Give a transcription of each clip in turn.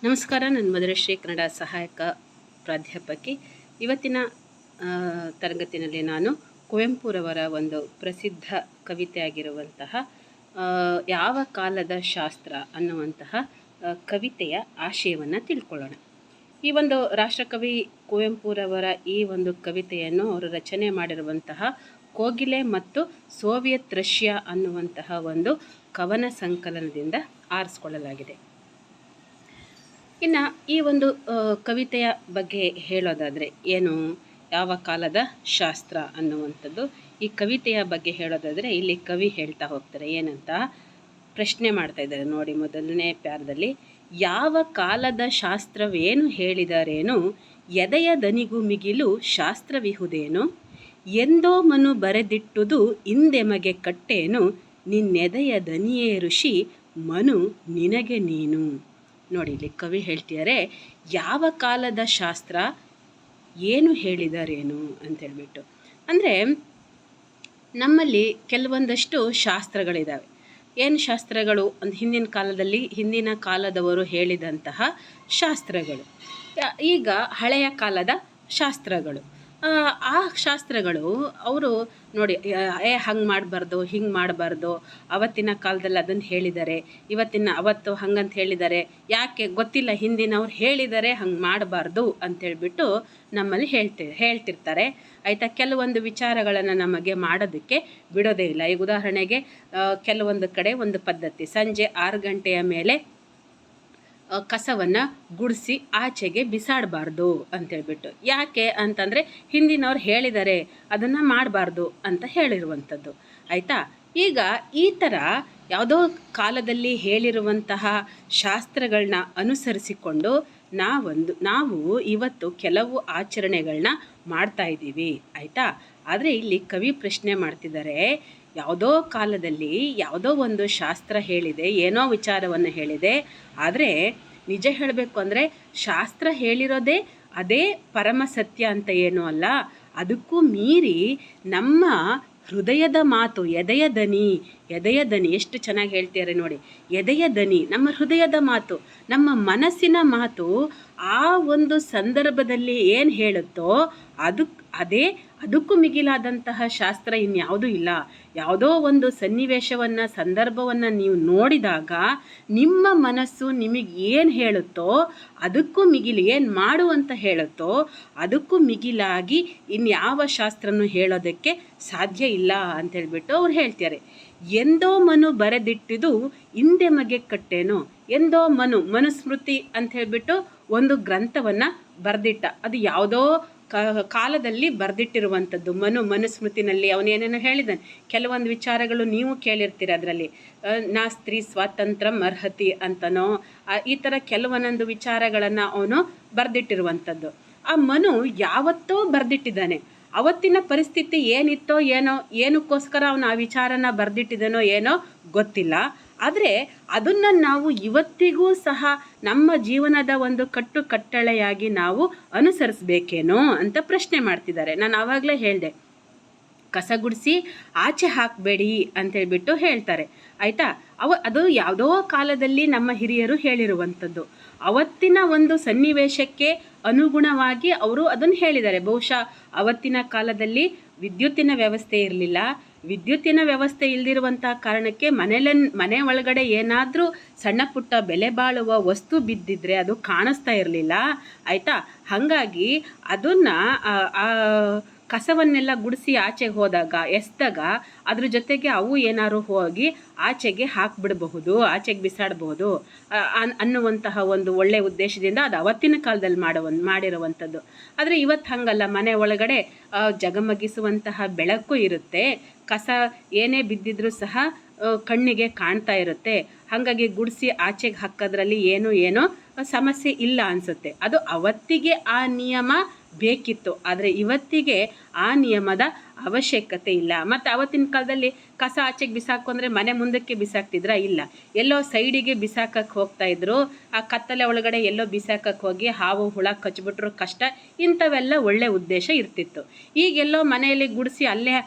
ನಮಸ್ಕಾರ. ನನ್ನ ಮಧುರಶ್ರೀ ಕನ್ನಡ ಸಹಾಯಕ ಪ್ರಾಧ್ಯಾಪಕಿ. ಇವತ್ತಿನ ತರಗತಿಯಲ್ಲಿ ನಾನು ಕುವೆಂಪುರವರ ಒಂದು ಪ್ರಸಿದ್ಧ ಕವಿತೆಯಾಗಿರುವಂತಹ ಯಾವ ಕಾಲದ ಶಾಸ್ತ್ರ ಅನ್ನುವಂತಹ ಕವಿತೆಯ ಆಶಯವನ್ನು ತಿಳ್ಕೊಳ್ಳೋಣ. ಈ ಒಂದು ರಾಷ್ಟ್ರಕವಿ ಕುವೆಂಪುರವರ ಈ ಒಂದು ಕವಿತೆಯನ್ನು ಅವರು ರಚನೆ ಮಾಡಿರುವಂತಹ ಕೋಗಿಲೆ ಮತ್ತು ಸೋವಿಯತ್ ರಷ್ಯಾ ಅನ್ನುವಂತಹ ಒಂದು ಕವನ ಸಂಕಲನದಿಂದ ಆರಿಸ್ಕೊಳ್ಳಲಾಗಿದೆ. ಇನ್ನು ಈ ಒಂದು ಕವಿತೆಯ ಬಗ್ಗೆ ಹೇಳೋದಾದರೆ ಏನು, ಯಾವ ಕಾಲದ ಶಾಸ್ತ್ರ ಅನ್ನುವಂಥದ್ದು. ಈ ಕವಿತೆಯ ಬಗ್ಗೆ ಹೇಳೋದಾದರೆ ಇಲ್ಲಿ ಕವಿ ಹೇಳ್ತಾ ಹೋಗ್ತಾರೆ. ಏನಂತ ಪ್ರಶ್ನೆ ಮಾಡ್ತಾ ಇದ್ದಾರೆ ನೋಡಿ. ಮೊದಲನೇ ಪ್ಯಾರದಲ್ಲಿ, ಯಾವ ಕಾಲದ ಶಾಸ್ತ್ರವೇನು ಹೇಳಿದರೇನು, ಎದೆಯ ದನಿಗೂ ಮಿಗಿಲು ಶಾಸ್ತ್ರವಿಹುದೇನು, ಎಂದೋ ಮನು ಬರೆದಿಟ್ಟುದು ಇಂದೆಮಗೆ ಕಟ್ಟೇನು, ನಿನ್ನೆದೆಯ ದನಿಯೇ ಋಷಿ ಮನು ನಿನಗೆ ನೀನು. ನೋಡಿ, ಇಲ್ಲಿ ಕವಿ ಹೇಳ್ತಿದ್ದಾರೆ ಯಾವ ಕಾಲದ ಶಾಸ್ತ್ರ ಏನು ಹೇಳಿದಾರೇನು ಅಂತೇಳ್ಬಿಟ್ಟು. ಅಂದರೆ ನಮ್ಮಲ್ಲಿ ಕೆಲವೊಂದಷ್ಟು ಶಾಸ್ತ್ರಗಳಿದ್ದಾವೆ. ಏನು ಶಾಸ್ತ್ರಗಳು ಅಂತ ಹಿಂದಿನ ಕಾಲದವರು ಹೇಳಿದಂತಹ ಶಾಸ್ತ್ರಗಳು, ಈಗ ಹಳೆಯ ಕಾಲದ ಶಾಸ್ತ್ರಗಳು. ಆ ಶಾಸ್ತ್ರಗಳು ಅವರು ನೋಡಿ, ಹಂಗೆ ಮಾಡಬಾರ್ದು, ಹಿಂಗೆ ಮಾಡಬಾರ್ದು, ಅವತ್ತಿನ ಕಾಲದಲ್ಲಿ ಅದನ್ನು ಹೇಳಿದ್ದಾರೆ, ಅವತ್ತು ಹಂಗಂತ ಹೇಳಿದ್ದಾರೆ, ಯಾಕೆ ಗೊತ್ತಿಲ್ಲ, ಹಿಂದಿನವ್ರು ಹೇಳಿದ್ದಾರೆ ಹಂಗೆ ಮಾಡಬಾರ್ದು ಅಂತೇಳ್ಬಿಟ್ಟು ನಮ್ಮಲ್ಲಿ ಹೇಳ್ತಿರ್ತಾರೆ. ಆಯಿತಾ. ಕೆಲವೊಂದು ವಿಚಾರಗಳನ್ನು ನಮಗೆ ಮಾಡೋದಕ್ಕೆ ಬಿಡೋದೇ ಇಲ್ಲ. ಈಗ ಉದಾಹರಣೆಗೆ ಕೆಲವೊಂದು ಕಡೆ ಒಂದು ಪದ್ಧತಿ, ಸಂಜೆ 6 ಗಂಟೆಯ ಮೇಲೆ ಕಸವನ್ನು ಗುಡಿಸಿ ಆಚೆಗೆ ಬಿಸಾಡಬಾರ್ದು ಅಂತೇಳ್ಬಿಟ್ಟು. ಯಾಕೆ ಅಂತಂದರೆ ಹಿಂದಿನವ್ರು ಹೇಳಿದ್ದಾರೆ ಅದನ್ನು ಮಾಡಬಾರ್ದು ಅಂತ ಹೇಳಿರುವಂಥದ್ದು. ಆಯಿತಾ. ಈಗ ಈ ಥರ ಯಾವುದೋ ಕಾಲದಲ್ಲಿ ಹೇಳಿರುವಂತಹ ಶಾಸ್ತ್ರಗಳನ್ನ ಅನುಸರಿಸಿಕೊಂಡು ನಾವು ಇವತ್ತು ಕೆಲವು ಆಚರಣೆಗಳನ್ನ ಮಾಡ್ತಾ ಇದ್ದೀವಿ. ಆಯಿತಾ. ಆದರೆ ಇಲ್ಲಿ ಕವಿ ಪ್ರಶ್ನೆ ಮಾಡ್ತಿದ್ದಾರೆ, ಯಾವುದೋ ಕಾಲದಲ್ಲಿ ಯಾವುದೋ ಒಂದು ಶಾಸ್ತ್ರ ಹೇಳಿದೆ, ಏನೋ ವಿಚಾರವನ್ನು ಹೇಳಿದೆ, ಆದರೆ ನಿಜ ಹೇಳಬೇಕು ಅಂದರೆ ಶಾಸ್ತ್ರ ಹೇಳಿರೋದೇ ಅದೇ ಪರಮ ಸತ್ಯ ಅಂತ ಏನೂ ಅಲ್ಲ. ಅದಕ್ಕೂ ಮೀರಿ ನಮ್ಮ ಹೃದಯದ ಮಾತು, ಎದೆಯ ದನಿ ಎಷ್ಟು ಚೆನ್ನಾಗಿ ಹೇಳ್ತಾರೆ ನೋಡಿ. ಎದೆಯ ದನಿ, ನಮ್ಮ ಹೃದಯದ ಮಾತು, ನಮ್ಮ ಮನಸ್ಸಿನ ಮಾತು ಆ ಒಂದು ಸಂದರ್ಭದಲ್ಲಿ ಏನು ಹೇಳುತ್ತೋ ಅದಕ್ಕೂ ಮಿಗಿಲಾದಂತಹ ಶಾಸ್ತ್ರ ಇನ್ಯಾವುದೂ ಇಲ್ಲ. ಯಾವುದೋ ಒಂದು ಸನ್ನಿವೇಶವನ್ನು, ಸಂದರ್ಭವನ್ನು ನೀವು ನೋಡಿದಾಗ ನಿಮ್ಮ ಮನಸ್ಸು ನಿಮಗೆ ಏನು ಹೇಳುತ್ತೋ ಅದಕ್ಕೂ ಮಿಗಿಲು, ಏನು ಮಾಡು ಅಂತ ಹೇಳುತ್ತೋ ಅದಕ್ಕೂ ಮಿಗಿಲಾಗಿ ಇನ್ಯಾವ ಶಾಸ್ತ್ರನೂ ಹೇಳೋದಕ್ಕೆ ಸಾಧ್ಯ ಇಲ್ಲ ಅಂತೇಳ್ಬಿಟ್ಟು ಅವ್ರು ಹೇಳ್ತಾರೆ. ಎಂದೋ ಮನು ಬರೆದಿಟ್ಟಿದು ಇಂದೆಮಗೆ ಕಟ್ಟೇನು. ಎಂದೋ ಮನುಸ್ಮೃತಿ ಅಂತ ಹೇಳ್ಬಿಟ್ಟು ಒಂದು ಗ್ರಂಥವನ್ನು ಬರೆದಿಟ್ಟ. ಅದು ಯಾವುದೋ ಕಾಲದಲ್ಲಿ ಬರೆದಿಟ್ಟಿರುವಂಥದ್ದು. ಮನುಸ್ಮೃತಿನಲ್ಲಿ ಅವನೇನೇನೋ ಹೇಳಿದ್ದಾನೆ. ಕೆಲವೊಂದು ವಿಚಾರಗಳು ನೀವು ಕೇಳಿರ್ತೀರ. ಅದರಲ್ಲಿ ನಾಸ್ತ್ರೀ ಸ್ವಾತಂತ್ರ್ಯ ಅರ್ಹತಿ ಅಂತನೋ ಈ ಥರ ಕೆಲವೊಂದೊಂದು ವಿಚಾರಗಳನ್ನು ಅವನು ಬರೆದಿಟ್ಟಿರುವಂಥದ್ದು. ಆ ಯಾವತ್ತೋ ಬರೆದಿಟ್ಟಿದ್ದಾನೆ. ಅವತ್ತಿನ ಪರಿಸ್ಥಿತಿ ಏನಿತ್ತೋ ಏನಕ್ಕೋಸ್ಕರ ಅವನು ಆ ವಿಚಾರನ ಬರೆದಿಟ್ಟಿದ್ದಾನೋ ಏನೋ ಗೊತ್ತಿಲ್ಲ. ಆದರೆ ಅದನ್ನು ನಾವು ಇವತ್ತಿಗೂ ಸಹ ನಮ್ಮ ಜೀವನದ ಒಂದು ಕಟ್ಟಳೆಯಾಗಿ ನಾವು ಅನುಸರಿಸಬೇಕೇನೋ ಅಂತ ಪ್ರಶ್ನೆ ಮಾಡ್ತಿದ್ದಾರೆ. ನಾನು ಆವಾಗಲೇ ಹೇಳಿದೆ, ಕಸ ಗುಡಿಸಿ ಆಚೆ ಹಾಕಬೇಡಿ ಅಂತೇಳ್ಬಿಟ್ಟು ಹೇಳ್ತಾರೆ. ಆಯಿತಾ. ಅದು ಯಾವುದೋ ಕಾಲದಲ್ಲಿ ನಮ್ಮ ಹಿರಿಯರು ಹೇಳಿರುವಂಥದ್ದು. ಅವತ್ತಿನ ಒಂದು ಸನ್ನಿವೇಶಕ್ಕೆ ಅನುಗುಣವಾಗಿ ಅವರು ಅದನ್ನು ಹೇಳಿದ್ದಾರೆ. ಬಹುಶಃ ಅವತ್ತಿನ ಕಾಲದಲ್ಲಿ ವಿದ್ಯುತ್ತಿನ ವ್ಯವಸ್ಥೆ ಇರಲಿಲ್ಲ. ವಿದ್ಯುತ್ತಿನ ವ್ಯವಸ್ಥೆ ಇಲ್ಲದಿರುವಂಥ ಕಾರಣಕ್ಕೆ ಮನೆ ಒಳಗಡೆ ಏನಾದರೂ ಸಣ್ಣ ಪುಟ್ಟ ಬೆಲೆ ಬಾಳುವ ವಸ್ತು ಬಿದ್ದಿದ್ರೆ ಅದು ಕಾಣಿಸ್ತಾ ಇರಲಿಲ್ಲ. ಆಯಿತಾ. ಹಾಗಾಗಿ ಅದನ್ನು ಕಸವನ್ನೆಲ್ಲ ಗುಡಿಸಿ ಆಚೆಗೆ ಹೋದಾಗ, ಎಸ್ದಾಗ ಅದ್ರ ಜೊತೆಗೆ ಅವು ಏನಾದ್ರು ಹೋಗಿ ಆಚೆಗೆ ಹಾಕಿಬಿಡಬಹುದು, ಆಚೆಗೆ ಬಿಸಾಡಬಹುದು ಅನ್ನುವಂತಹ ಒಂದು ಒಳ್ಳೆಯ ಉದ್ದೇಶದಿಂದ ಅದು ಅವತ್ತಿನ ಕಾಲದಲ್ಲಿ ಮಾಡಿರುವಂಥದ್ದು. ಆದರೆ ಇವತ್ತು ಹಾಗಲ್ಲ. ಮನೆ ಒಳಗಡೆ ಜಗಮಗಿಸುವಂತಹ ಬೆಳಕು ಇರುತ್ತೆ. ಕಸ ಏನೇ ಬಿದ್ದಿದ್ರೂ ಸಹ ಕಣ್ಣಿಗೆ ಕಾಣ್ತಾ ಇರುತ್ತೆ. ಹಾಗಾಗಿ ಗುಡಿಸಿ ಆಚೆಗೆ ಹಾಕೋದ್ರಲ್ಲಿ ಏನೋ ಸಮಸ್ಯೆ ಇಲ್ಲ ಅನಿಸುತ್ತೆ. ಅದು ಅವತ್ತಿಗೆ ಆ ನಿಯಮ ಬೇಕಿತ್ತು. ಆದರೆ ಇವತ್ತಿಗೆ ಆ ನಿಯಮದ ಅವಶ್ಯಕತೆ ಇಲ್ಲ. ಮತ್ತು ಅವತ್ತಿನ ಕಾಲದಲ್ಲಿ ಕಸ ಆಚೆಗೆ ಬಿಸಾಕೊಂಡ್ರೆ ಮನೆ ಮುಂದಕ್ಕೆ ಬಿಸಾಕ್ತಿದ್ರ? ಇಲ್ಲ, ಎಲ್ಲೋ ಸೈಡಿಗೆ ಬಿಸಾಕಕ್ಕೆ ಹೋಗ್ತಾಯಿದ್ರು. ಆ ಕತ್ತಲೆ ಒಳಗಡೆ ಎಲ್ಲೋ ಬಿಸಾಕಕ್ಕೆ ಹೋಗಿ ಹಾವು ಹುಳ ಕಚ್ಬಿಟ್ರು ಕಷ್ಟ. ಇಂಥವೆಲ್ಲ ಒಳ್ಳೆ ಉದ್ದೇಶ ಇರ್ತಿತ್ತು. ಈಗೆಲ್ಲೋ ಮನೆಯಲ್ಲಿ ಗುಡಿಸಿ ಅಲ್ಲೇ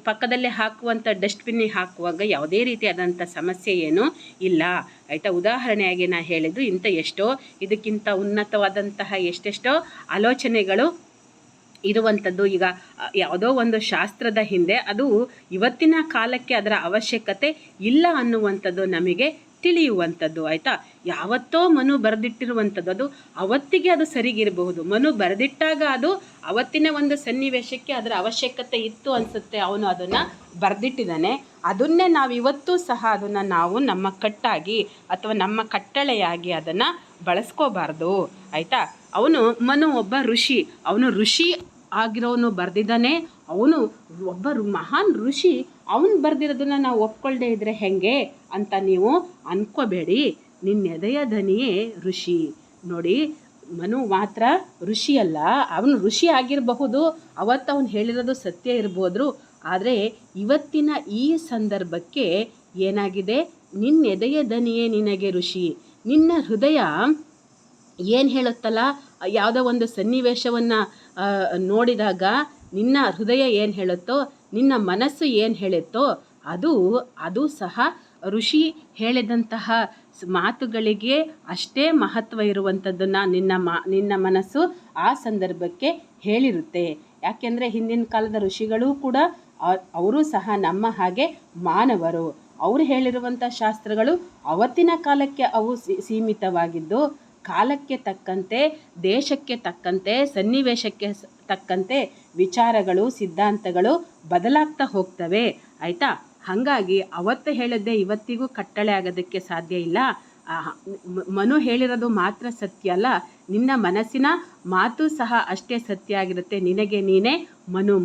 ಪಕ್ಕದಲ್ಲೇ ಹಾಕುವಂಥ ಡಸ್ಟ್ಬಿನ್ನಿಗೆ ಹಾಕುವಾಗ ಯಾವುದೇ ರೀತಿಯಾದಂಥ ಸಮಸ್ಯೆ ಏನೂ ಇಲ್ಲ ಆಯಿತಾ. ಉದಾಹರಣೆಯಾಗಿ ನಾನು ಹೇಳಿದ್ದು ಇಂಥ ಎಷ್ಟೋ ಇದಕ್ಕಿಂತ ಉನ್ನತವಾದಂತಹ ಎಷ್ಟೆಷ್ಟೋ ಆಲೋಚನೆಗಳು ಇರುವಂಥದ್ದು. ಈಗ ಯಾವುದೋ ಒಂದು ಶಾಸ್ತ್ರದ ಹಿಂದೆ ಅದು ಇವತ್ತಿನ ಕಾಲಕ್ಕೆ ಅದರ ಅವಶ್ಯಕತೆ ಇಲ್ಲ ಅನ್ನುವಂಥದ್ದು ನಮಗೆ ತಿಳಿಯುವಂಥದ್ದು ಆಯಿತಾ. ಯಾವತ್ತೋ ಮನು ಬರೆದಿಟ್ಟಿರುವಂಥದ್ದು ಅದು ಅವತ್ತಿಗೆ ಅದು ಸರಿಗಿರಬಹುದು. ಮನು ಬರೆದಿಟ್ಟಾಗ ಅದು ಅವತ್ತಿನ ಒಂದು ಸನ್ನಿವೇಶಕ್ಕೆ ಅದರ ಅವಶ್ಯಕತೆ ಇತ್ತು ಅನಿಸುತ್ತೆ, ಅವನು ಅದನ್ನು ಬರೆದಿಟ್ಟಿದ್ದಾನೆ. ಅದನ್ನೇ ನಾವು ಇವತ್ತೂ ಸಹ ಅದನ್ನು ನಾವು ನಮ್ಮ ಕಟ್ಟಾಗಿ ಅಥವಾ ನಮ್ಮ ಕಟ್ಟಳೆಯಾಗಿ ಅದನ್ನು ಬಳಸ್ಕೋಬಾರ್ದು ಆಯಿತಾ. ಮನು ಒಬ್ಬ ಋಷಿ, ಅವನು ಋಷಿ ಆಗಿರೋನು ಬರೆದಿದ್ದಾನೆ, ಅವನು ಒಬ್ಬ ಮಹಾನ್ ಋಷಿ, ಅವನು ಬರೆದಿರೋದನ್ನ ನಾವು ಒಪ್ಕೊಳ್ಳದೆ ಇದ್ರೆ ಹೆಂಗೆ ಅಂತ ನೀವು ಅನ್ಕೋಬೇಡಿ. ನಿನ್ನೆದೆಯ ದನಿಯೇ ಋಷಿ. ನೋಡಿ, ಮನು ಮಾತ್ರ ಋಷಿ ಅಲ್ಲ, ಅವನು ಋಷಿ ಆಗಿರಬಹುದು, ಅವತ್ತು ಅವನು ಹೇಳಿರೋದು ಸತ್ಯ ಇರ್ಬೋದು. ಆದರೆ ಇವತ್ತಿನ ಈ ಸಂದರ್ಭಕ್ಕೆ ಏನಾಗಿದೆ, ನಿನ್ನೆದೆಯ ದನಿಯೇ ನಿನಗೆ ಋಷಿ. ನಿನ್ನ ಹೃದಯ ಏನು ಹೇಳುತ್ತಲ್ಲ, ಯಾವುದೋ ಒಂದು ಸನ್ನಿವೇಶವನ್ನು ನೋಡಿದಾಗ ನಿನ್ನ ಹೃದಯ ಏನು ಹೇಳುತ್ತೋ, ನಿನ್ನ ಮನಸ್ಸು ಏನು ಹೇಳುತ್ತೋ ಅದು ಸಹ ಋಷಿ ಹೇಳಿದಂತಹ ಮಾತುಗಳಿಗೆ ಅಷ್ಟೇ ಮಹತ್ವ ಇರುವಂಥದ್ದನ್ನು ನಿನ್ನ ಮನಸ್ಸು ಆ ಸಂದರ್ಭಕ್ಕೆ ಹೇಳಿರುತ್ತೆ. ಯಾಕೆಂದರೆ ಹಿಂದಿನ ಕಾಲದ ಋಷಿಗಳೂ ಕೂಡ ಅವರು ಸಹ ನಮ್ಮ ಹಾಗೆ ಮಾನವರು. ಅವರು ಹೇಳಿರುವಂಥ ಶಾಸ್ತ್ರಗಳು ಅವತ್ತಿನ ಕಾಲಕ್ಕೆ ಅವು ಸೀಮಿತವಾಗಿದ್ದು, ಕಾಲಕ್ಕೆ ತಕ್ಕಂತೆ, ದೇಶಕ್ಕೆ ತಕ್ಕಂತೆ, ಸನ್ನಿವೇಶಕ್ಕೆ ತಕ್ಕಂತೆ ವಿಚಾರಗಳು, ಸಿದ್ಧಾಂತಗಳು ಬದಲಾಗ್ತಾ ಹೋಗ್ತವೆ ಆಯಿತಾ. ಹಾಗಾಗಿ ಅವತ್ತು ಹೇಳಿದ್ದೆ ಇವತ್ತಿಗೂ ಕಟ್ಟಳೆ ಆಗೋದಕ್ಕೆ ಸಾಧ್ಯ ಇಲ್ಲ. ಮನು ಹೇಳಿರೋದು ಮಾತ್ರ ಸತ್ಯ ಅಲ್ಲ, ನಿನ್ನ ಮನಸ್ಸಿನ ಮಾತು ಸಹ ಅಷ್ಟೇ ಸತ್ಯ ಆಗಿರುತ್ತೆ. ನಿನಗೆ ನೀನೇ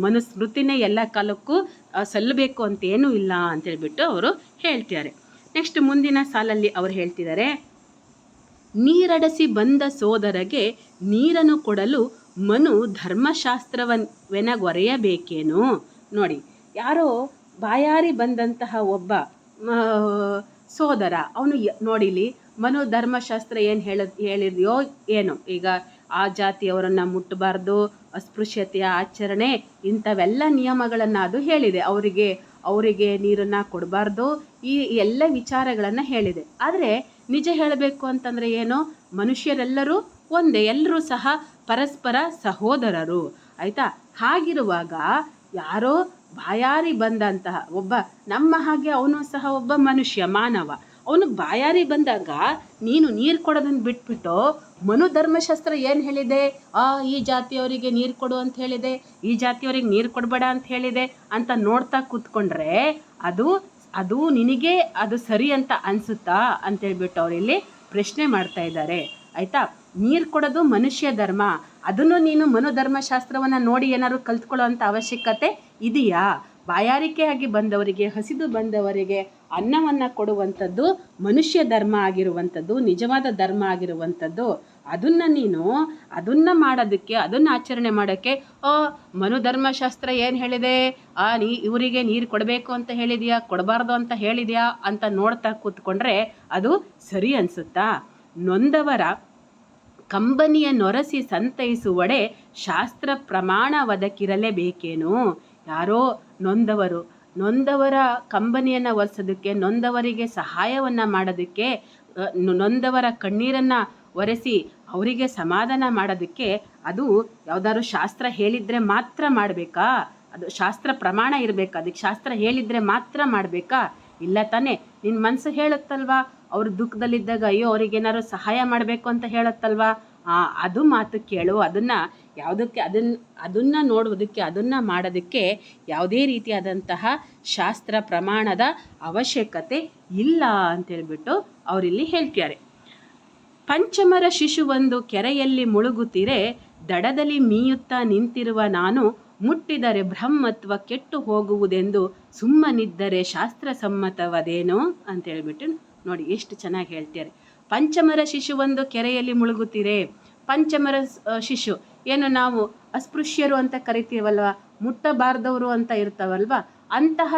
ಮನುಸ್ಮೃತಿನೇ ಎಲ್ಲ ಕಾಲಕ್ಕೂ ಸಲ್ಲಬೇಕು ಅಂತೇನೂ ಇಲ್ಲ ಅಂತೇಳ್ಬಿಟ್ಟು ಅವರು ಹೇಳ್ತಿದ್ದಾರೆ. ನೆಕ್ಸ್ಟ್ ಮುಂದಿನ ಸಾಲಲ್ಲಿ ಅವರು ಹೇಳ್ತಿದ್ದಾರೆ, ನೀರಡಸಿ ಬಂದ ಸೋದರಗೆ ನೀರನ್ನು ಕೊಡಲು ಮನು ಧರ್ಮಶಾಸ್ತ್ರವೆನಗೊರೆಯಬೇಕೇನು. ನೋಡಿ, ಯಾರೋ ಬಾಯಾರಿ ಬಂದಂತಹ ಒಬ್ಬ ಸೋದರ, ಅವನು ನೋಡಿಲಿ ಮನು ಧರ್ಮಶಾಸ್ತ್ರ ಏನು ಹೇಳಿದೆಯೋ ಏನೋ, ಈಗ ಆ ಜಾತಿಯವರನ್ನು ಮುಟ್ಟಬಾರ್ದು, ಅಸ್ಪೃಶ್ಯತೆಯ ಆಚರಣೆ, ಇಂಥವೆಲ್ಲ ನಿಯಮಗಳನ್ನು ಅದು ಹೇಳಿದೆ. ಅವರಿಗೆ ನೀರನ್ನು ಕೊಡಬಾರ್ದು, ಈ ಎಲ್ಲ ವಿಚಾರಗಳನ್ನು ಹೇಳಿದೆ. ಆದರೆ ನಿಜ ಹೇಳಬೇಕು ಅಂತಂದರೆ ಏನು, ಮನುಷ್ಯರೆಲ್ಲರೂ ಒಂದೇ, ಎಲ್ಲರೂ ಸಹ ಪರಸ್ಪರ ಸಹೋದರರು ಆಯಿತಾ. ಹಾಗಿರುವಾಗ ಯಾರೋ ಬಾಯಾರಿ ಬಂದಂತಹ ಒಬ್ಬ, ನಮ್ಮ ಹಾಗೆ ಅವನು ಸಹ ಒಬ್ಬ ಮನುಷ್ಯ, ಮಾನವ, ಅವನು ಬಾಯಾರಿ ಬಂದಾಗ ನೀನು ನೀರು ಕೊಡೋದನ್ನು ಬಿಟ್ಬಿಟ್ಟು ಮನು ಧರ್ಮಶಾಸ್ತ್ರ ಏನು ಹೇಳಿದೆ, ಈ ಜಾತಿಯವರಿಗೆ ನೀರು ಕೊಡು ಅಂತ ಹೇಳಿದೆ, ಈ ಜಾತಿಯವರಿಗೆ ನೀರು ಕೊಡಬೇಡ ಅಂತ ಹೇಳಿದೆ ಅಂತ ನೋಡ್ತಾ ಕೂತ್ಕೊಂಡ್ರೆ ಅದು ನಿನಗೆ ಅದು ಸರಿ ಅಂತ ಅನಿಸುತ್ತಾ ಅಂತೇಳ್ಬಿಟ್ಟು ಅವರಿಲ್ಲಿ ಪ್ರಶ್ನೆ ಮಾಡ್ತಾ ಇದ್ದಾರೆ ಆಯಿತಾ. ನೀರು ಕೊಡೋದು ಮನುಷ್ಯ ಧರ್ಮ, ಅದನ್ನು ನೀನು ಮನೋಧರ್ಮಶಾಸ್ತ್ರವನ್ನು ನೋಡಿ ಏನಾದ್ರು ಕಲ್ತ್ಕೊಳ್ಳೋ ಅಂಥ ಅವಶ್ಯಕತೆ ಇದೆಯಾ? ಬಾಯಾರಿಕೆಯಾಗಿ ಬಂದವರಿಗೆ, ಹಸಿದು ಬಂದವರಿಗೆ ಅನ್ನವನ್ನು ಕೊಡುವಂಥದ್ದು ಮನುಷ್ಯ ಧರ್ಮ ಆಗಿರುವಂಥದ್ದು, ನಿಜವಾದ ಧರ್ಮ ಆಗಿರುವಂಥದ್ದು. ಅದನ್ನು ಮಾಡೋದಕ್ಕೆ, ಅದನ್ನು ಆಚರಣೆ ಮಾಡೋಕ್ಕೆ ಮನುಧರ್ಮಶಾಸ್ತ್ರ ಏನು ಹೇಳಿದೆ, ಇವರಿಗೆ ನೀರು ಕೊಡಬೇಕು ಅಂತ ಹೇಳಿದೆಯಾ, ಕೊಡಬಾರ್ದು ಅಂತ ಹೇಳಿದೆಯಾ ಅಂತ ನೋಡ್ತಾ ಕೂತ್ಕೊಂಡ್ರೆ ಅದು ಸರಿ ಅನಿಸುತ್ತಾ? ನೊಂದವರ ಕಂಬನಿಯ ನೊರಸಿ ಸಂತೈಸುವಡೆ ಶಾಸ್ತ್ರ ಪ್ರಮಾಣ ಒದಗಿರಲೇಬೇಕೇನು. ಯಾರೋ ನೊಂದವರ ಕಂಬನಿಯನ್ನು ಒರೆಸೋದಕ್ಕೆ, ನೊಂದವರಿಗೆ ಸಹಾಯವನ್ನು ಮಾಡೋದಕ್ಕೆ, ನೊಂದವರ ಕಣ್ಣೀರನ್ನು ಒರೆಸಿ ಅವರಿಗೆ ಸಮಾಧಾನ ಮಾಡೋದಕ್ಕೆ ಅದು ಯಾವುದಾದ್ರು ಶಾಸ್ತ್ರ ಹೇಳಿದರೆ ಮಾತ್ರ ಮಾಡಬೇಕಾ? ಅದು ಶಾಸ್ತ್ರ ಪ್ರಮಾಣ ಇರಬೇಕಾ? ಅದಕ್ಕೆ ಶಾಸ್ತ್ರ ಹೇಳಿದರೆ ಮಾತ್ರ ಮಾಡಬೇಕಾ? ಇಲ್ಲ ತಾನೇ. ನಿನ್ನ ಮನಸ್ಸು ಹೇಳುತ್ತಲ್ವಾ, ಅವರು ದುಃಖದಲ್ಲಿದ್ದಾಗ ಅಯ್ಯೋ ಅವ್ರಿಗೇನಾದ್ರು ಸಹಾಯ ಮಾಡಬೇಕು ಅಂತ ಹೇಳುತ್ತಲ್ವಾ, ಅದು ಮಾತು ಕೇಳು. ಅದನ್ನು ನೋಡುವುದಕ್ಕೆ, ಅದನ್ನು ಮಾಡೋದಕ್ಕೆ ಯಾವುದೇ ರೀತಿಯಾದಂತಹ ಶಾಸ್ತ್ರ ಪ್ರಮಾಣದ ಅವಶ್ಯಕತೆ ಇಲ್ಲ ಅಂತೇಳ್ಬಿಟ್ಟು ಅವರಿಲ್ಲಿ ಹೇಳ್ತಾರೆ. ಪಂಚಮರ ಶಿಶುವೊಂದು ಕೆರೆಯಲ್ಲಿ ಮುಳುಗುತ್ತಿರೆ, ದಡದಲ್ಲಿ ಮೀಯುತ್ತಾ ನಿಂತಿರುವ ನಾನು ಮುಟ್ಟಿದರೆ ಬ್ರಹ್ಮತ್ವ ಕೆಟ್ಟು ಹೋಗುವುದೆಂದು ಸುಮ್ಮನಿದ್ದರೆ ಶಾಸ್ತ್ರ ಸಮ್ಮತವದೇನೋ ಅಂತೇಳ್ಬಿಟ್ಟು ನೋಡಿ ಎಷ್ಟು ಚೆನ್ನಾಗಿ ಹೇಳ್ತಾರೆ. ಪಂಚಮರ ಶಿಶುವೊಂದು ಕೆರೆಯಲ್ಲಿ ಮುಳುಗುತ್ತಿರೆ. ಪಂಚಮರ ಶಿಶು ಏನು ನಾವು ಅಸ್ಪೃಶ್ಯರು ಅಂತ ಕರಿತೀವಲ್ವ, ಮುಟ್ಟಬಾರ್ದವರು ಅಂತ ಇರ್ತಾವಲ್ವ, ಅಂತಹ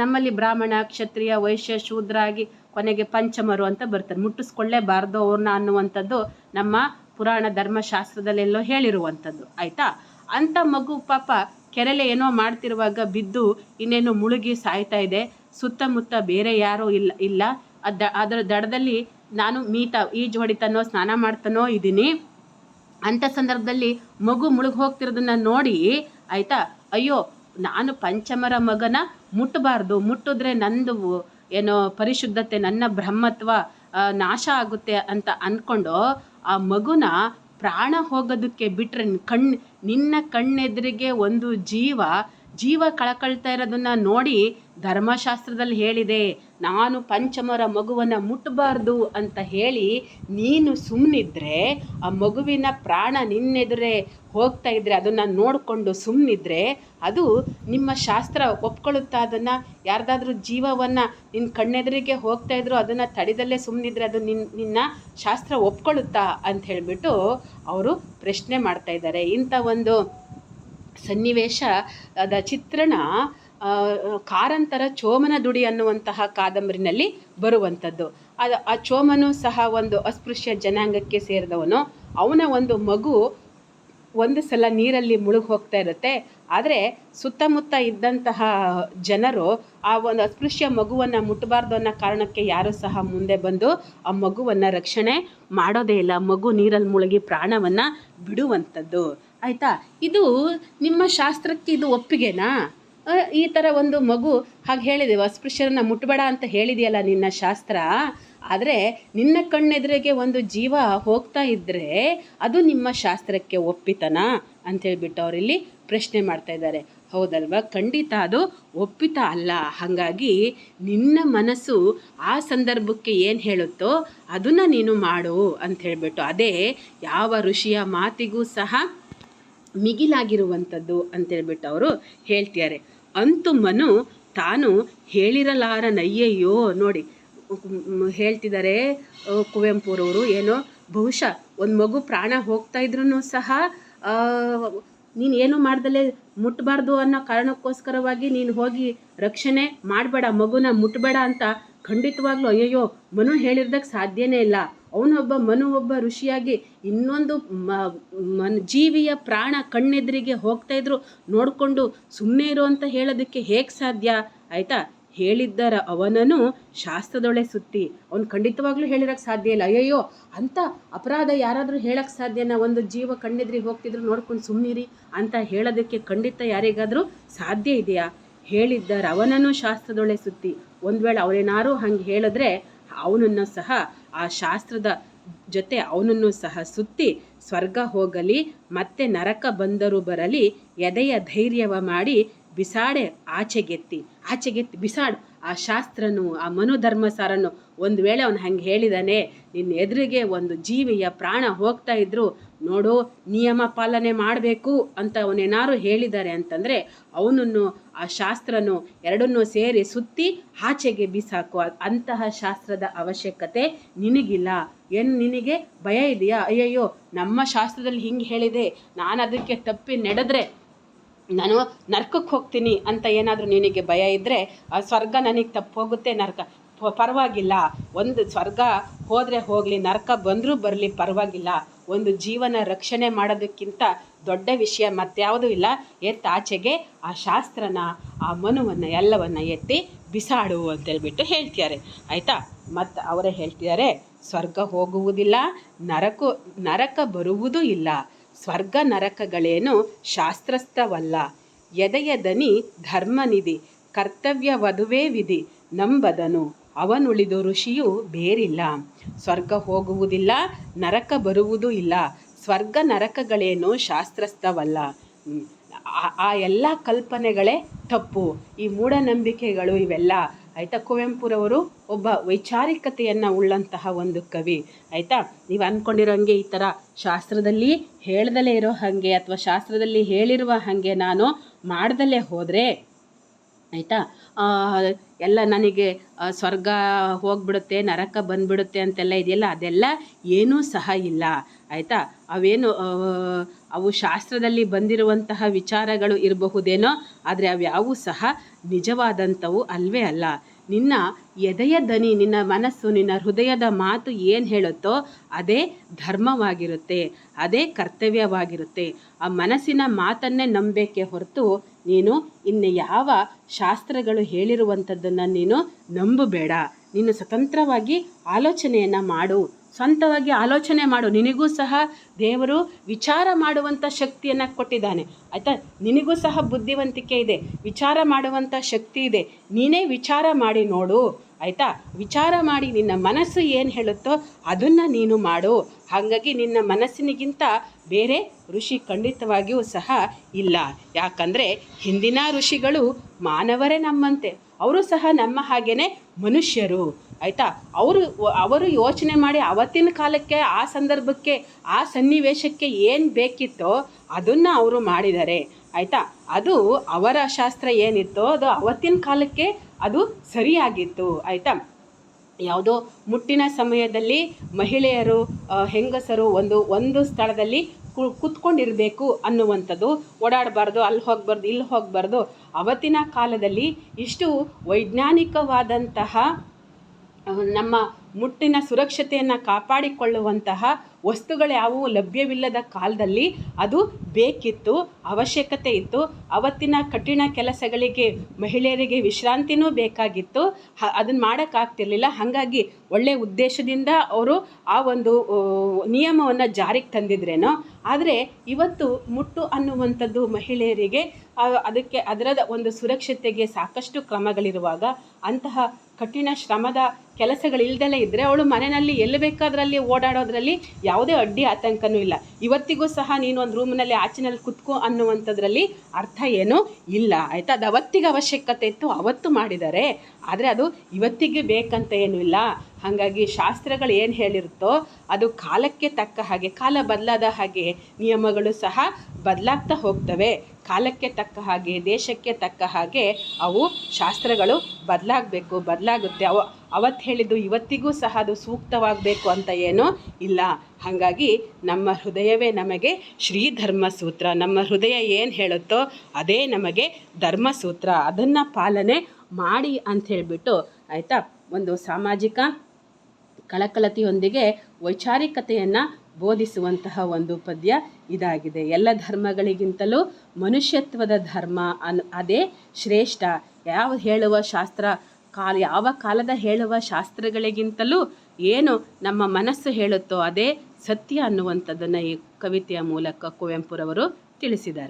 ನಮ್ಮಲ್ಲಿ ಬ್ರಾಹ್ಮಣ, ಕ್ಷತ್ರಿಯ, ವೈಶ್ಯ, ಶೂದ್ರಾಗಿ ಕೊನೆಗೆ ಪಂಚಮರು ಅಂತ ಬರ್ತಾರೆ. ಮುಟ್ಟಿಸ್ಕೊಳ್ಳೇಬಾರ್ದು ಅವ್ರನ್ನ ಅನ್ನುವಂಥದ್ದು ನಮ್ಮ ಪುರಾಣ ಧರ್ಮಶಾಸ್ತ್ರದಲ್ಲೆಲ್ಲೋ ಹೇಳಿರುವಂಥದ್ದು ಆಯಿತಾ. ಅಂಥ ಮಗು ಪಾಪ ಕೆರೆಲೆ ಏನೋ ಮಾಡ್ತಿರುವಾಗ ಬಿದ್ದು ಇನ್ನೇನು ಮುಳುಗಿ ಸಾಯ್ತಾ ಇದೆ. ಸುತ್ತಮುತ್ತ ಬೇರೆ ಯಾರೂ ಇಲ್ಲ. ಅದರ ದಡದಲ್ಲಿ ನಾನು ಈಜು ಹೊಡಿತಾನೋ ಸ್ನಾನ ಮಾಡ್ತಾನೋ ಇದ್ದೀನಿ. ಅಂಥ ಸಂದರ್ಭದಲ್ಲಿ ಮಗು ಮುಳುಗಿ ಹೋಗ್ತಿರೋದನ್ನ ನೋಡಿ ಆಯಿತಾ, ಅಯ್ಯೋ ನಾನು ಪಂಚಮರ ಮಗನ ಮುಟ್ಟಬಾರ್ದು, ಮುಟ್ಟಿದ್ರೆ ನಂದು ಏನೋ ಪರಿಶುದ್ಧತೆ, ನನ್ನ ಬ್ರಹ್ಮತ್ವ ನಾಶ ಆಗುತ್ತೆ ಅಂತ ಅಂದ್ಕೊಂಡು ಆ ಮಗುನ ಪ್ರಾಣ ಹೋಗೋದಕ್ಕೆ ಬಿಟ್ಟರೆ ನಿನ್ನ ಕಣ್ಣೆದುರಿಗೆ ಒಂದು ಜೀವ ಕಳ್ಕೊಳ್ತಾ ಇರೋದನ್ನ ನೋಡಿ ಧರ್ಮಶಾಸ್ತ್ರದಲ್ಲಿ ಹೇಳಿದೆ, ನಾನು ಪಂಚಮರ ಮಗುವನ್ನು ಮುಟ್ಟಬಾರ್ದು ಅಂತ ಹೇಳಿ ನೀನು ಸುಮ್ಮನಿದ್ರೆ, ಆ ಮಗುವಿನ ಪ್ರಾಣ ನಿನ್ನೆದುರೇ ಹೋಗ್ತಾ ಇದ್ರೆ ಅದನ್ನು ನೋಡಿಕೊಂಡು ಸುಮ್ಮನಿದ್ರೆ ಅದು ನಿಮ್ಮ ಶಾಸ್ತ್ರ ಒಪ್ಕೊಳ್ಳುತ್ತಾ? ಅದನ್ನು ಯಾರ್ದಾದ್ರೂ ಜೀವವನ್ನು ನಿನ್ನ ಕಣ್ಣೆದುರಿಗೆ ಹೋಗ್ತಾ ಇದ್ರು ಅದನ್ನು ತಡೆದಲ್ಲೇ ಸುಮ್ಮನಿದ್ರೆ ಅದು ನಿನ್ನ ಶಾಸ್ತ್ರ ಒಪ್ಕೊಳ್ಳುತ್ತಾ ಅಂತ ಹೇಳಿಬಿಟ್ಟು ಅವರು ಪ್ರಶ್ನೆ ಮಾಡ್ತಾ ಇದ್ದಾರೆ. ಇಂಥ ಒಂದು ಸನ್ನಿವೇಶದ ಚಿತ್ರಣ ಕಾರಂತರ ಚೋಮನ ದುಡಿ ಅನ್ನುವಂತಹ ಕಾದಂಬರಿನಲ್ಲಿ ಬರುವಂಥದ್ದು. ಆ ಚೋಮನು ಸಹ ಒಂದು ಅಸ್ಪೃಶ್ಯ ಜನಾಂಗಕ್ಕೆ ಸೇರಿದವನು. ಅವನ ಒಂದು ಮಗು ಒಂದು ಸಲ ನೀರಲ್ಲಿ ಮುಳುಗಿ ಹೋಗ್ತಾ ಇರುತ್ತೆ. ಆದರೆ ಸುತ್ತಮುತ್ತ ಇದ್ದಂತಹ ಜನರು ಆ ಒಂದು ಅಸ್ಪೃಶ್ಯ ಮಗುವನ್ನು ಮುಟ್ಟಬಾರ್ದು ಅನ್ನೋ ಕಾರಣಕ್ಕೆ ಯಾರೂ ಸಹ ಮುಂದೆ ಬಂದು ಆ ಮಗುವನ್ನು ರಕ್ಷಣೆ ಮಾಡೋದೇ ಇಲ್ಲ. ಮಗು ನೀರಲ್ಲಿ ಮುಳುಗಿ ಪ್ರಾಣವನ್ನು ಬಿಡುವಂಥದ್ದು. ಆಯಿತಾ, ಇದು ನಿಮ್ಮ ಶಾಸ್ತ್ರಕ್ಕೆ ಇದು ಒಪ್ಪಿಗೆನಾ? ಈ ಥರ ಒಂದು ಮಗು ಹಾಗೆ ಹೇಳಿದೆವು, ಅಸ್ಪೃಶ್ಯರನ್ನು ಮುಟ್ಟಬೇಡ ಅಂತ ಹೇಳಿದೆಯಲ್ಲ ನಿನ್ನ ಶಾಸ್ತ್ರ. ಆದರೆ ನಿನ್ನ ಕಣ್ಣೆದುರಿಗೆ ಒಂದು ಜೀವ ಹೋಗ್ತಾ ಇದ್ದರೆ ಅದು ನಿಮ್ಮ ಶಾಸ್ತ್ರಕ್ಕೆ ಒಪ್ಪಿತನಾ ಅಂಥೇಳ್ಬಿಟ್ಟು ಅವರಿಲ್ಲಿ ಪ್ರಶ್ನೆ ಮಾಡ್ತಾ ಇದ್ದಾರೆ. ಹೌದಲ್ವಾ? ಖಂಡಿತ ಅದು ಒಪ್ಪಿತ ಅಲ್ಲ. ಹಾಗಾಗಿ ನಿನ್ನ ಮನಸ್ಸು ಆ ಸಂದರ್ಭಕ್ಕೆ ಏನು ಹೇಳುತ್ತೋ ಅದನ್ನು ನೀನು ಮಾಡು ಅಂಥೇಳ್ಬಿಟ್ಟು, ಅದೇ ಯಾವ ಋಷಿಯ ಮಾತಿಗೂ ಸಹ ಮಿಗಿಲಾಗಿರುವಂಥದ್ದು ಅಂತೇಳ್ಬಿಟ್ಟು ಅವರು ಹೇಳ್ತಿದ್ದಾರೆ. ಅಂತೂ ಮನು ತಾನು ಹೇಳಿರಲಾರನಯ್ಯಯ್ಯೋ, ನೋಡಿ ಹೇಳ್ತಿದ್ದಾರೆ ಕುವೆಂಪುರವರು. ಏನೋ ಬಹುಶಃ ಒಂದು ಮಗು ಪ್ರಾಣ ಹೋಗ್ತಾ ಇದ್ರೂ ಸಹ ನೀನು ಏನು ಮಾಡ್ದಲೇ ಮುಟ್ಟಬಾರ್ದು ಅನ್ನೋ ಕಾರಣಕ್ಕೋಸ್ಕರವಾಗಿ ನೀನು ಹೋಗಿ ರಕ್ಷಣೆ ಮಾಡಬೇಡ, ಮಗುನ ಮುಟ್ಟಬೇಡ ಅಂತ ಖಂಡಿತವಾಗ್ಲೂ ಅಯ್ಯಯ್ಯೋ ಮನು ಹೇಳಿರ್ದಕ್ಕೆ ಸಾಧ್ಯನೇ ಇಲ್ಲ. ಮನು ಒಬ್ಬ ಋಷಿಯಾಗಿ ಇನ್ನೊಂದು ಜೀವಿಯ ಪ್ರಾಣ ಕಣ್ಣೆದುರಿಗೆ ಹೋಗ್ತಾ ಇದ್ರು ನೋಡಿಕೊಂಡು ಸುಮ್ಮನೆ ಇರು ಅಂತ ಹೇಳೋದಕ್ಕೆ ಹೇಗೆ ಸಾಧ್ಯ? ಆಯಿತಾ, ಹೇಳಿದ್ದರ ಅವನನ್ನು ಶಾಸ್ತ್ರದೊಳೆ ಸುತ್ತಿ ಅವನು ಖಂಡಿತವಾಗ್ಲೂ ಹೇಳಿರೋಕ್ಕೆ ಸಾಧ್ಯ ಇಲ್ಲ. ಅಯ್ಯಯ್ಯೋ ಅಂಥ ಅಪರಾಧ ಯಾರಾದರೂ ಹೇಳೋಕ್ಕೆ ಸಾಧ್ಯನಾ? ಒಂದು ಜೀವ ಕಣ್ಣೆದುರಿಗೆ ಹೋಗ್ತಿದ್ರು ನೋಡ್ಕೊಂಡು ಸುಮ್ಮನಿರಿ ಅಂತ ಹೇಳೋದಕ್ಕೆ ಖಂಡಿತ ಯಾರಿಗಾದರೂ ಸಾಧ್ಯ ಇದೆಯಾ? ಹೇಳಿದ್ದರ ಅವನನ್ನು ಶಾಸ್ತ್ರದೊಳೆ ಸುತ್ತಿ, ಒಂದು ವೇಳೆ ಅವನೇನಾರು ಹಂಗೆ ಹೇಳಿದ್ರೆ ಅವನನ್ನು ಸಹ ಆ ಶಾಸ್ತ್ರದ ಜೊತೆ ಅವನನ್ನು ಸಹ ಸುತ್ತಿ ಸ್ವರ್ಗ ಹೋಗಲಿ ಮತ್ತೆ ನರಕ ಬಂದರೂ ಬರಲಿ ಎದೆಯ ಧೈರ್ಯವ ಮಾಡಿ ಬಿಸಾಡೆ ಆಚೆಗೆತ್ತಿ ಬಿಸಾಡು ಆ ಶಾಸ್ತ್ರನು, ಆ ಮನುಧರ್ಮಸಾರನು. ಒಂದು ವೇಳೆ ಅವನು ಹಂಗೆ ಹೇಳಿದಾನೆ, ನಿನ್ನ ಎದುರಿಗೆ ಒಂದು ಜೀವಿಯ ಪ್ರಾಣ ಹೋಗ್ತಾ ಇದ್ರು ನೋಡು ನಿಯಮ ಪಾಲನೆ ಮಾಡಬೇಕು ಅಂತ ಅವನೇನಾರು ಹೇಳಿದ್ದಾರೆ ಅಂತಂದರೆ ಅವನನ್ನು ಆ ಶಾಸ್ತ್ರನು ಎರಡನ್ನೂ ಸೇರಿ ಸುತ್ತಿ ಆಚೆಗೆ ಬಿಸಾಕು. ಅಂತಹ ಶಾಸ್ತ್ರದ ಅವಶ್ಯಕತೆ ನಿನಗಿಲ್ಲ. ಏನು ನಿನಗೆ ಭಯ ಇದೆಯಾ? ಅಯ್ಯಯ್ಯೋ ನಮ್ಮ ಶಾಸ್ತ್ರದಲ್ಲಿ ಹಿಂಗೆ ಹೇಳಿದೆ, ನಾನು ಅದಕ್ಕೆ ತಪ್ಪಿ ನಡೆದ್ರೆ ನಾನು ನರ್ಕಕ್ಕೆ ಹೋಗ್ತೀನಿ ಅಂತ ಏನಾದರೂ ನಿನಗೆ ಭಯ ಇದ್ದರೆ ಆ ಸ್ವರ್ಗ ನನಗೆ ತಪ್ಪು ಹೋಗುತ್ತೆ, ನರಕ ಪರವಾಗಿಲ್ಲ. ಒಂದು ಸ್ವರ್ಗ ಹೋದರೆ ಹೋಗಲಿ, ನರಕ ಬಂದರೂ ಬರಲಿ ಪರವಾಗಿಲ್ಲ. ಒಂದು ಜೀವನ ರಕ್ಷಣೆ ಮಾಡೋದಕ್ಕಿಂತ ದೊಡ್ಡ ವಿಷಯ ಮತ್ಯಾವುದೂ ಇಲ್ಲ. ಆಚೆಗೆ ಆ ಶಾಸ್ತ್ರನ, ಆ ಮನುವನ್ನು ಎಲ್ಲವನ್ನು ಎತ್ತಿ ಬಿಸಾಡು ಅಂತೇಳ್ಬಿಟ್ಟು ಹೇಳ್ತಿದ್ದಾರೆ. ಆಯಿತಾ, ಮತ್ತು ಅವರೇ ಹೇಳ್ತಿದ್ದಾರೆ, ಸ್ವರ್ಗ ಹೋಗುವುದಿಲ್ಲ, ನರಕ ಬರುವುದೂ ಇಲ್ಲ. ಸ್ವರ್ಗ ನರಕಗಳೇನು ಶಾಸ್ತ್ರಸ್ಥವಲ್ಲ. ಎದೆಯ ದನಿ ಧರ್ಮನಿಧಿ, ಕರ್ತವ್ಯ ವಧುವೇ ವಿಧಿ, ನಂಬದನು ಅವನುಳಿದು ಋಷಿಯು ಬೇರಿಲ್ಲ. ಸ್ವರ್ಗ ಹೋಗುವುದಿಲ್ಲ, ನರಕ ಬರುವುದೂ ಇಲ್ಲ. ಸ್ವರ್ಗ ನರಕಗಳೇನು ಶಾಸ್ತ್ರಸ್ಥವಲ್ಲ. ಆ ಎಲ್ಲ ಕಲ್ಪನೆಗಳೇ ತಪ್ಪು, ಈ ಮೂಢನಂಬಿಕೆಗಳು ಇವೆಲ್ಲ. ಆಯಿತಾ, ಕುವೆಂಪುರವರು ಒಬ್ಬ ವೈಚಾರಿಕತೆಯನ್ನು ಉಳ್ಳಂತಹ ಒಂದು ಕವಿ. ಆಯಿತಾ, ನೀವು ಅಂದ್ಕೊಂಡಿರೋಂಗೆ ಈ ಥರ ಶಾಸ್ತ್ರದಲ್ಲಿ ಹೇಳ್ದಲೇ ಇರೋ ಹಾಗೆ ಅಥವಾ ಶಾಸ್ತ್ರದಲ್ಲಿ ಹೇಳಿರುವ ಹಾಗೆ ನಾನು ಮಾಡ್ದಲೇ ಹೋದರೆ ಆಯಿತಾ ಎಲ್ಲ ನನಗೆ ಸ್ವರ್ಗ ಹೋಗ್ಬಿಡುತ್ತೆ, ನರಕ ಬಂದ್ಬಿಡುತ್ತೆ ಅಂತೆಲ್ಲ ಇದೆಯಲ್ಲ, ಅದೆಲ್ಲ ಏನೂ ಸಹ ಇಲ್ಲ. ಆಯಿತಾ, ಅವು ಶಾಸ್ತ್ರದಲ್ಲಿ ಬಂದಿರುವಂತಹ ವಿಚಾರಗಳು ಇರಬಹುದೇನೋ, ಆದರೆ ಅವ್ಯಾವೂ ಸಹ ನಿಜವಾದಂಥವು ಅಲ್ವೇ ಅಲ್ಲ. ನಿನ್ನ ಎದೆಯ ದನಿ, ನಿನ್ನ ಮನಸ್ಸು, ನಿನ್ನ ಹೃದಯದ ಮಾತು ಏನು ಹೇಳುತ್ತೋ ಅದೇ ಧರ್ಮವಾಗಿರುತ್ತೆ, ಅದೇ ಕರ್ತವ್ಯವಾಗಿರುತ್ತೆ. ಆ ಮನಸ್ಸಿನ ಮಾತನ್ನೇ ನಂಬಬೇಕೇ ಹೊರತು ನೀನು ಇನ್ನು ಯಾವ ಶಾಸ್ತ್ರಗಳು ಹೇಳಿರುವಂಥದ್ದನ್ನು ನೀನು ನಂಬಬೇಡ. ನೀನು ಸ್ವತಂತ್ರವಾಗಿ ಆಲೋಚನೆಯನ್ನು ಮಾಡು, ಸ್ವಂತವಾಗಿ ಆಲೋಚನೆ ಮಾಡು. ನಿನಗೂ ಸಹ ದೇವರು ವಿಚಾರ ಮಾಡುವಂಥ ಶಕ್ತಿಯನ್ನು ಕೊಟ್ಟಿದ್ದಾನೆ, ಆಯಿತಾ. ನಿನಗೂ ಸಹ ಬುದ್ಧಿವಂತಿಕೆ ಇದೆ, ವಿಚಾರ ಮಾಡುವಂಥ ಶಕ್ತಿ ಇದೆ. ನೀನೇ ವಿಚಾರ ಮಾಡಿ ನೋಡು, ಆಯಿತಾ. ವಿಚಾರ ಮಾಡಿ ನಿನ್ನ ಮನಸ್ಸು ಏನು ಹೇಳುತ್ತೋ ಅದನ್ನು ನೀನು ಮಾಡು. ಹಾಗಾಗಿ ನಿನ್ನ ಮನಸ್ಸಿನಿಗಿಂತ ಬೇರೆ ಋಷಿ ಖಂಡಿತವಾಗಿಯೂ ಸಹ ಇಲ್ಲ. ಯಾಕಂದರೆ ಹಿಂದಿನ ಋಷಿಗಳು ಮಾನವರೇ ನಮ್ಮಂತೆ, ಅವರು ಸಹ ನಮ್ಮ ಹಾಗೇ ಮನುಷ್ಯರು, ಆಯಿತಾ. ಅವರು ಯೋಚನೆ ಮಾಡಿ ಅವತ್ತಿನ ಕಾಲಕ್ಕೆ, ಆ ಸಂದರ್ಭಕ್ಕೆ, ಆ ಸನ್ನಿವೇಶಕ್ಕೆ ಏನು ಬೇಕಿತ್ತೋ ಅದನ್ನು ಅವರು ಮಾಡಿದ್ದಾರೆ, ಆಯಿತಾ. ಅದು ಅವರ ಶಾಸ್ತ್ರ ಏನಿತ್ತೋ ಅದು ಅವತ್ತಿನ ಕಾಲಕ್ಕೆ ಅದು ಸರಿಯಾಗಿತ್ತು, ಆಯಿತಾ. ಯಾವುದೋ ಮುಟ್ಟಿನ ಸಮಯದಲ್ಲಿ ಮಹಿಳೆಯರು, ಹೆಂಗಸರು ಒಂದು ಸ್ಥಳದಲ್ಲಿ ಕೂತ್ಕೊಂಡಿರಬೇಕು ಅನ್ನುವಂಥದ್ದು, ಓಡಾಡಬಾರ್ದು, ಅಲ್ಲಿ ಹೋಗಬಾರ್ದು, ಇಲ್ಲಿ ಹೋಗಬಾರ್ದು. ಅವತ್ತಿನ ಕಾಲದಲ್ಲಿ ಇಷ್ಟು ವೈಜ್ಞಾನಿಕವಾದಂತಹ ನಮ್ಮ ಮುಟ್ಟಿನ ಸುರಕ್ಷತೆಯನ್ನು ಕಾಪಾಡಿಕೊಳ್ಳುವಂತಹ ವಸ್ತುಗಳು ಯಾವುವು ಲಭ್ಯವಿಲ್ಲದ ಕಾಲದಲ್ಲಿ ಅದು ಬೇಕಿತ್ತು, ಅವಶ್ಯಕತೆ ಇತ್ತು. ಅವತ್ತಿನ ಕಠಿಣ ಕೆಲಸಗಳಿಗೆ ಮಹಿಳೆಯರಿಗೆ ವಿಶ್ರಾಂತಿನೂ ಬೇಕಾಗಿತ್ತು, ಅದನ್ನು ಮಾಡೋಕ್ಕಾಗ್ತಿರ್ಲಿಲ್ಲ. ಹಾಗಾಗಿ ಒಳ್ಳೆಯ ಉದ್ದೇಶದಿಂದ ಅವರು ಆ ಒಂದು ನಿಯಮವನ್ನು ಜಾರಿಗೆ ತಂದಿದ್ರೇನೋ. ಆದರೆ ಇವತ್ತು ಮುಟ್ಟು ಅನ್ನುವಂಥದ್ದು ಮಹಿಳೆಯರಿಗೆ ಅದರದ ಒಂದು ಸುರಕ್ಷತೆಗೆ ಸಾಕಷ್ಟು ಕ್ರಮಗಳಿರುವಾಗ ಅಂತಹ ಕಠಿಣ ಶ್ರಮದ ಕೆಲಸಗಳಿಲ್ದಲೇ ಇದ್ದರೆ ಅವಳು ಮನೆಯಲ್ಲಿ ಎಲ್ಲಿ ಬೇಕಾದ್ರಲ್ಲಿ ಓಡಾಡೋದ್ರಲ್ಲಿ ಯಾವುದೇ ಅಡ್ಡಿ ಆತಂಕನೂ ಇಲ್ಲ. ಇವತ್ತಿಗೂ ಸಹ ನೀನು ಒಂದು ರೂಮ್ನಲ್ಲಿ ಆಚಿನಲ್ಲಿ ಕುತ್ಕೋ ಅನ್ನುವಂಥದ್ರಲ್ಲಿ ಅರ್ಥ ಏನೂ ಇಲ್ಲ, ಆಯಿತಾ. ಅದು ಅವತ್ತಿಗೆ ಅವಶ್ಯಕತೆ ಇತ್ತು, ಅವತ್ತು ಮಾಡಿದ್ದಾರೆ. ಆದರೆ ಅದು ಇವತ್ತಿಗೆ ಬೇಕಂತ ಏನೂ ಇಲ್ಲ. ಹಾಗಾಗಿ ಶಾಸ್ತ್ರಗಳು ಏನು ಹೇಳಿರುತ್ತೋ ಅದು ಕಾಲಕ್ಕೆ ತಕ್ಕ ಹಾಗೆ, ಕಾಲ ಬದಲಾದ ಹಾಗೆ ನಿಯಮಗಳು ಸಹ ಬದಲಾಗ್ತಾ ಹೋಗ್ತವೆ. ಕಾಲಕ್ಕೆ ತಕ್ಕ ಹಾಗೆ, ದೇಶಕ್ಕೆ ತಕ್ಕ ಹಾಗೆ ಅವು ಶಾಸ್ತ್ರಗಳು ಬದಲಾಗುತ್ತೆ. ಅವತ್ತು ಹೇಳಿದ್ದು ಇವತ್ತಿಗೂ ಸಹ ಅದು ಸೂಕ್ತವಾಗಬೇಕು ಅಂತ ಏನೂ ಇಲ್ಲ. ಹಾಗಾಗಿ ನಮ್ಮ ಹೃದಯವೇ ನಮಗೆ ಶ್ರೀ ಧರ್ಮಸೂತ್ರ. ನಮ್ಮ ಹೃದಯ ಏನು ಹೇಳುತ್ತೋ ಅದೇ ನಮಗೆ ಧರ್ಮಸೂತ್ರ. ಅದನ್ನು ಪಾಲನೆ ಮಾಡಿ ಅಂತ ಹೇಳಿಬಿಟ್ಟು, ಆಯಿತಾ, ಒಂದು ಸಾಮಾಜಿಕ ಕಳಕಳತೆಯೊಂದಿಗೆ ವೈಚಾರಿಕತೆಯನ್ನು ಬೋಧಿಸುವಂತಹ ಒಂದು ಪದ್ಯ ಇದಾಗಿದೆ. ಎಲ್ಲ ಧರ್ಮಗಳಿಗಿಂತಲೂ ಮನುಷ್ಯತ್ವದ ಧರ್ಮ ಅದೇ ಶ್ರೇಷ್ಠ. ಯಾವ ಕಾಲದ ಹೇಳುವ ಶಾಸ್ತ್ರಗಳಿಗಿಂತಲೂ ಏನು ನಮ್ಮ ಮನಸ್ಸು ಹೇಳುತ್ತೋ ಅದೇ ಸತ್ಯ ಅನ್ನುವಂಥದ್ದನ್ನು ಈ ಕವಿತೆಯ ಮೂಲಕ ಕುವೆಂಪುರವರು ತಿಳಿಸಿದ್ದಾರೆ.